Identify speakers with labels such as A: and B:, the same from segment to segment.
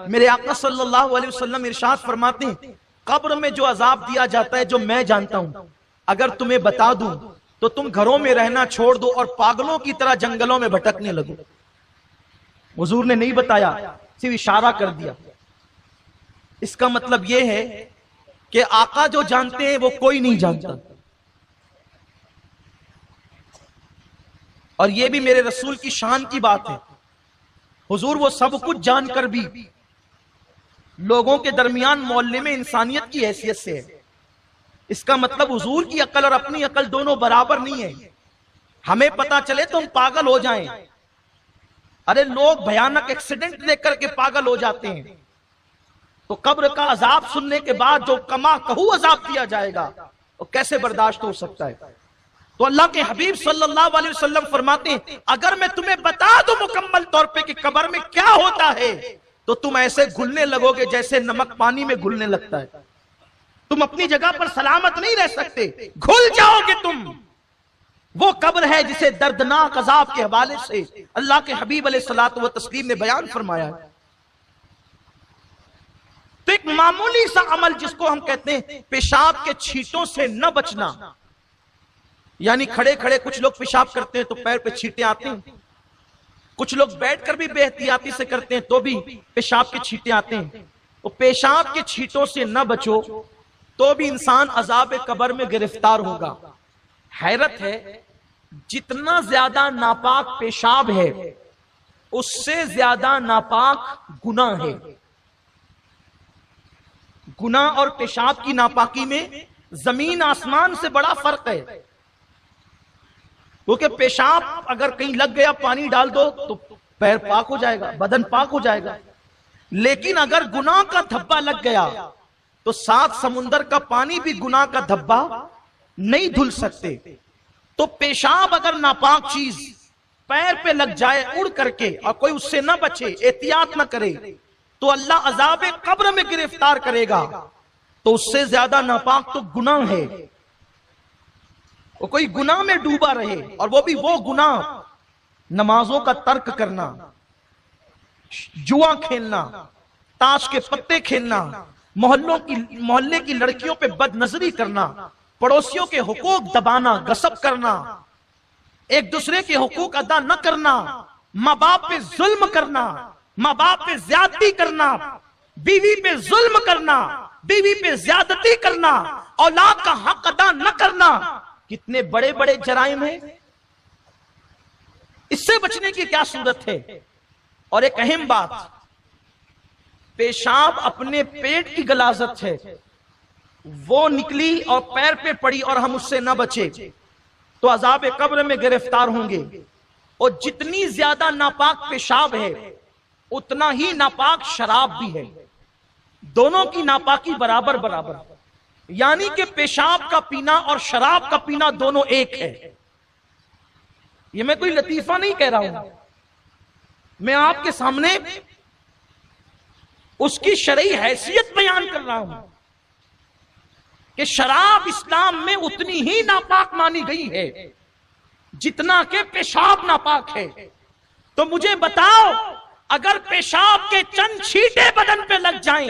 A: میرے آقا صلی اللہ علیہ وسلم ارشاد فرماتے ہیں قبر میں جو عذاب دیا جاتا ہے جو میں جانتا ہوں اگر تمہیں بتا دوں تو تم گھروں میں رہنا چھوڑ دو اور پاگلوں کی طرح جنگلوں میں بھٹکنے لگو. حضور نے نہیں بتایا، صرف اشارہ کر دیا. اس کا مطلب یہ ہے کہ آقا جو جانتے ہیں وہ کوئی نہیں جانتا. اور یہ بھی میرے رسول کی شان کی بات ہے. حضور وہ سب کچھ جان کر بھی لوگوں کے درمیان محلے میں انسانیت کی حیثیت سے ہے. اس کا مطلب حضور کی عقل اور اپنی عقل دونوں برابر نہیں ہے. ہمیں پتا چلے تو ہم پاگل ہو جائیں. ارے لوگ بھیانک ایکسیڈنٹ دیکھ کر کے پاگل ہو جاتے ہیں. تو قبر کا عذاب سننے کے بعد جو کما کہو عذاب دیا جائے گا وہ کیسے برداشت ہو سکتا ہے؟ تو اللہ کے حبیب صلی اللہ علیہ وسلم فرماتے ہیں اگر میں تمہیں بتا دوں مکمل طور پہ کہ قبر میں کیا ہوتا ہے تو تم ایسے گھلنے لگو گے جیسے نمک پانی میں گھلنے لگتا ہے. تم اپنی جگہ پر سلامت نہیں رہ سکتے، گھل جاؤ گے تم. وہ قبر ہے جسے دردناک عذاب کے حوالے سے اللہ کے حبیب علیہ الصلوۃ والتسلیم نے بیان فرمایا ہے. تو ایک معمولی سا عمل جس کو ہم کہتے ہیں پیشاب کے چھینٹوں سے نہ بچنا، یعنی کھڑے کھڑے کچھ لوگ پیشاب کرتے ہیں تو پیر پہ چھینٹیں آتے ہیں، کچھ لوگ بیٹھ کر بھی بے احتیاطی سے کرتے ہیں تو بھی پیشاب کے چھینٹیں آتے ہیں. وہ پیشاب کے چھینٹوں سے نہ بچو تو بھی انسان عذاب قبر میں گرفتار ہوگا. حیرت ہے جتنا زیادہ ناپاک پیشاب ہے اس سے زیادہ ناپاک گناہ ہے. گناہ اور پیشاب کی ناپاکی میں زمین آسمان سے بڑا فرق ہے. کیونکہ پیشاب اگر کہیں لگ گیا پانی ڈال دو تو پیر پاک ہو جائے گا، بدن پاک ہو جائے گا. لیکن اگر گناہ کا دھبا لگ گیا تو 7 سمندر کا پانی بھی گناہ کا دھبا نہیں دھل سکتے. تو پیشاب اگر ناپاک چیز پیر پہ لگ جائے اڑ کر کے اور کوئی اس سے نہ بچے، احتیاط نہ کرے، تو اللہ عذاب قبر میں گرفتار کرے گا. تو اس سے زیادہ ناپاک تو گناہ ہے. وہ کوئی گناہ میں ڈوبا رہے، اور وہ بھی وہ گناہ نمازوں کا ترک کرنا، جوا کھیلنا، تاش کے پتے کھیلنا، محلے کی لڑکیوں پہ بد نظری کرنا، پڑوسیوں کے حقوق دبانا، غصب کرنا، ایک دوسرے کے حقوق ادا نہ کرنا، ماں باپ پہ ظلم کرنا، ماں باپ پہ زیادتی کرنا، بیوی پہ ظلم کرنا، بیوی پہ زیادتی کرنا، اولاد کا حق ادا نہ کرنا، کتنے بڑے بڑے جرائم ہیں. اس سے بچنے کی کیا صورت ہے؟ اور ایک اہم بات، پیشاب اپنے پیٹ کی غلاظت ہے، وہ نکلی اور پیر پہ پڑی اور ہم اس سے نہ بچے تو عذاب قبر میں گرفتار ہوں گے. اور جتنی زیادہ ناپاک پیشاب ہے اتنا ہی ناپاک شراب بھی ہے. دونوں کی ناپاکی برابر برابر، یعنی کہ پیشاب کا پینا اور شراب کا پینا دونوں ایک ہے. یہ میں کوئی لطیفہ نہیں کہہ رہا ہوں، میں آپ کے سامنے اس کی شرعی حیثیت بیان کر رہا ہوں کہ شراب اسلام میں اتنی ہی ناپاک مانی گئی ہے جتنا کہ پیشاب ناپاک ہے. تو مجھے بتاؤ اگر پیشاب کے چند چھینٹے بدن پہ لگ جائیں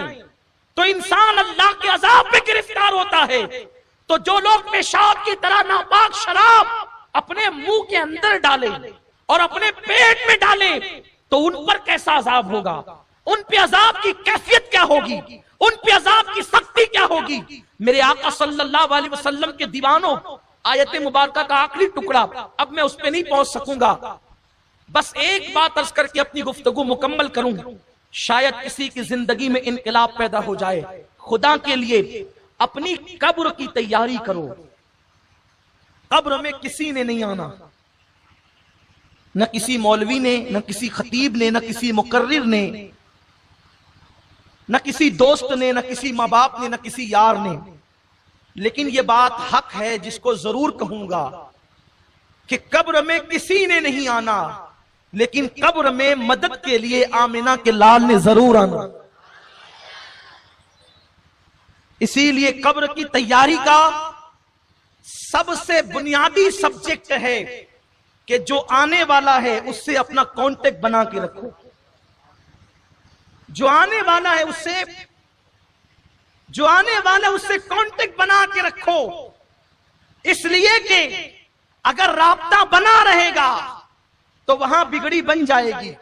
A: تو انسان اللہ کے عذاب میں گرفتار ہوتا ہے، تو جو لوگ پیشاب کی طرح ناپاک شراب اپنے منہ کے اندر ڈالیں اور اپنے پیٹ میں ڈالیں تو ان پر کیسا عذاب ہوگا؟ ان پہ عذاب کی کیفیت کیا ہوگی؟ ان پہ عذاب کی سختی کیا ہوگی؟ میرے آقا صلی اللہ علیہ وسلم کے دیوانوں، آیت مبارکہ کا آخری ٹکڑا، اب میں اس پہ نہیں پہنچ سکوں گا، بس ایک بات عرض کر کے اپنی گفتگو مکمل کروں. شاید کسی کی زندگی میں انقلاب پیدا ہو جائے. خدا کے لیے اپنی قبر کی تیاری کرو. قبر میں کسی نے نہیں آنا، نہ کسی مولوی نے، نہ کسی خطیب نے، نہ کسی مقرر نے، نہ کسی دوست نے، نہ کسی ماں باپ نے، نہ کسی یار نے. لیکن یہ بات حق ہے جس کو ضرور کہوں گا کہ قبر میں کسی نے نہیں آنا، لیکن قبر میں مدد کے لیے آمنہ کے لال نے ضرور آنا. اسی لیے قبر کی تیاری کا سب سے بنیادی سبجیکٹ ہے کہ جو آنے والا ہے اس سے اپنا کانٹیکٹ بنا کے رکھو. جو آنے والا ہے اس سے کانٹیکٹ بنا کے رکھو، اس لیے کہ اگر رابطہ بنا رہے گا تو وہاں بگڑی بن جائے گی۔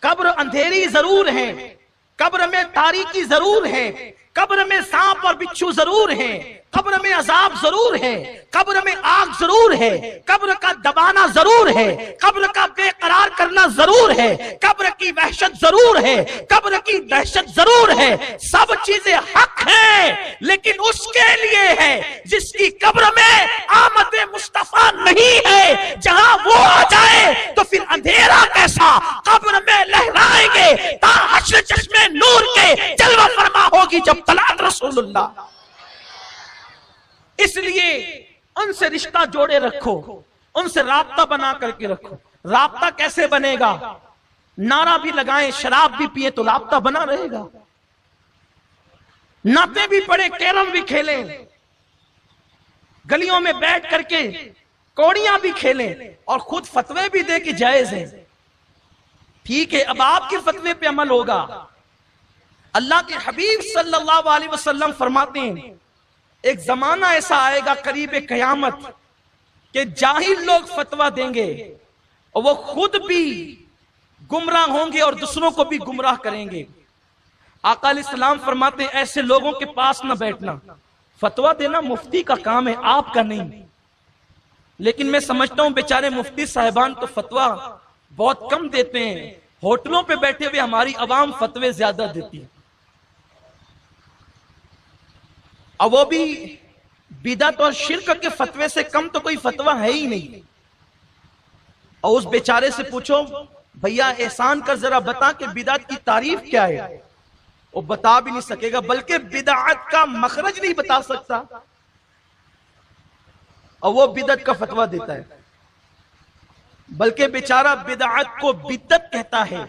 A: قبر اندھیری ضرور ہے، قبر میں تاریکی ضرور ہے، قبر میں سانپ اور بچھو ضرور ہے، قبر میں عذاب ضرور ہے، قبر میں آگ ضرور ہے، قبر کا دبانا ضرور ہے، قبر کا بے قرار کرنا ضرور ہے، قبر کی وحشت ضرور ہے، قبر کی دہشت ضرور ہے، سب چیزیں حق ہیں، لیکن اس کے لیے ہے جس کی قبر میں آمد مصطفیٰ نہیں ہے۔ جہاں وہ آ جائے تو پھر اندھیرا کیسا قبر میں لہرائیں گے تا حشر چشمے نور کے جلوہ فرما ہوگی جب طلعت رسول اللہ۔ اس لیے ان سے رشتہ جوڑے رکھو، ان سے رابطہ بنا کر کے رکھو۔ رابطہ کیسے بنے گا؟ نعرہ بھی لگائیں، شراب بھی پیئے تو رابطہ بنا رہے گا، نعتیں بھی پڑھیں، کیرم بھی کھیلیں، گلیوں میں بیٹھ کر کے کوڑیاں بھی کھیلیں، اور خود فتوے بھی دے کہ جائز ہیں۔ ٹھیک ہے، اب آپ کے فتوے پہ عمل ہوگا۔ اللہ کے حبیب صلی اللہ علیہ وسلم فرماتے ہیں ایک زمانہ ایسا آئے گا قریب قیامت کہ جاہل لوگ فتویٰ دیں گے اور وہ خود بھی گمراہ ہوں گے اور دوسروں کو بھی گمراہ کریں گے۔ آقا علیہ السلام فرماتے ہیں ایسے لوگوں کے پاس نہ بیٹھنا، فتویٰ دینا مفتی کا کام ہے، آپ کا نہیں۔ لیکن میں سمجھتا ہوں بیچارے مفتی صاحبان تو فتویٰ بہت کم دیتے ہیں، ہوٹلوں پہ بیٹھے ہوئے ہماری عوام فتوے زیادہ دیتی ہے، اور وہ بھی بدعت اور شرک کے فتوے سے کم تو کوئی فتویٰ ہے ہی نہیں۔ اور اس بیچارے سے پوچھو بھیا احسان کر ذرا بتا کہ بدعت کی تعریف کیا ہے، وہ بتا بھی نہیں سکے گا، بلکہ بدعت کا مخرج نہیں بتا سکتا، اور وہ بدعت کا فتویٰ دیتا ہے، بلکہ بیچارہ بدعت کو بدعت کہتا ہے،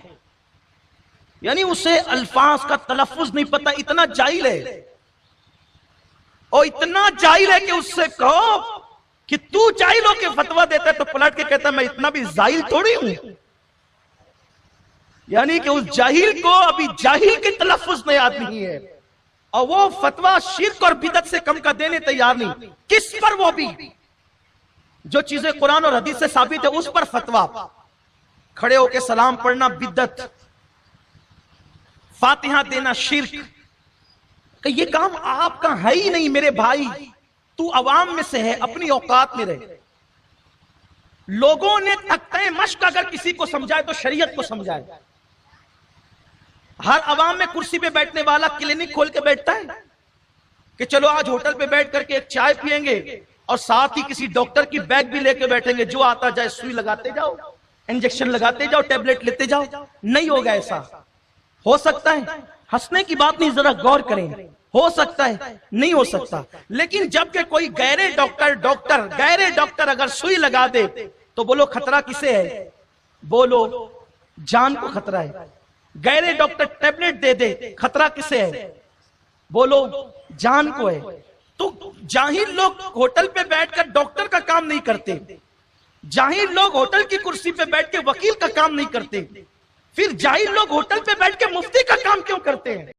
A: یعنی اسے الفاظ کا تلفظ نہیں پتا، اتنا جاہل ہے، اور اتنا جاہل ہے کہ اس سے کہو کہ تو جاہلوں کے فتویٰ دیتا ہے تو پلٹ کے کہتا ہے میں اتنا بھی جاہل تھوڑی ہوں، یعنی کہ اس جاہل کو ابھی جاہل کے تلفظ نہیں آتی ہے، اور وہ فتویٰ شرک اور بدعت سے کم کا دینے تیار نہیں۔ کس پر؟ وہ بھی جو چیزیں قرآن اور حدیث سے ثابت ہے اس پر فتویٰ، کھڑے ہو کے سلام پڑھنا بدعت، فاتحہ دینا شرک، کہ یہ کام آپ کا ہے ہی نہیں میرے بھائی، تو عوام میں سے ہے، اپنی اوقات میں رہے۔ لوگوں نے تختہ مشق اگر کسی کو سمجھائے تو شریعت کو سمجھائے۔ ہر عوام میں کرسی پہ بیٹھنے والا کلینک کھول کے بیٹھتا ہے کہ چلو آج ہوٹل پہ بیٹھ کر کے ایک چائے پیئیں گے اور ساتھ ہی کسی ڈاکٹر کی بیگ بھی لے کے بیٹھیں گے، جو آتا جائے سوئی لگاتے جاؤ، انجیکشن لگاتے جاؤ، ٹیبلٹ لیتے جاؤ۔ نہیں ہوگا ایسا، ہو سکتا ہے، ہنسنے کی بات نہیں، ذرا غور کریں، ہو سکتا ہے، نہیں ہو سکتا، لیکن جب کہ کوئی غیر ڈاکٹر اگر سوئی لگا دے تو بولو خطرہ کسے ہے؟ بولو جان کو خطرہ ہے۔ غیر ڈاکٹر ٹیبلٹ دے دے، خطرہ کسے ہے؟ بولو جان کو ہے۔ تو جاہل لوگ ہوٹل پہ بیٹھ کر ڈاکٹر کا کام نہیں کرتے، جاہل لوگ ہوٹل کی کرسی پہ بیٹھ کے وکیل کا کام نہیں کرتے، پھر جاہل لوگ ہوٹل پہ بیٹھ کے مفتی کا کام کیوں کرتے ہیں؟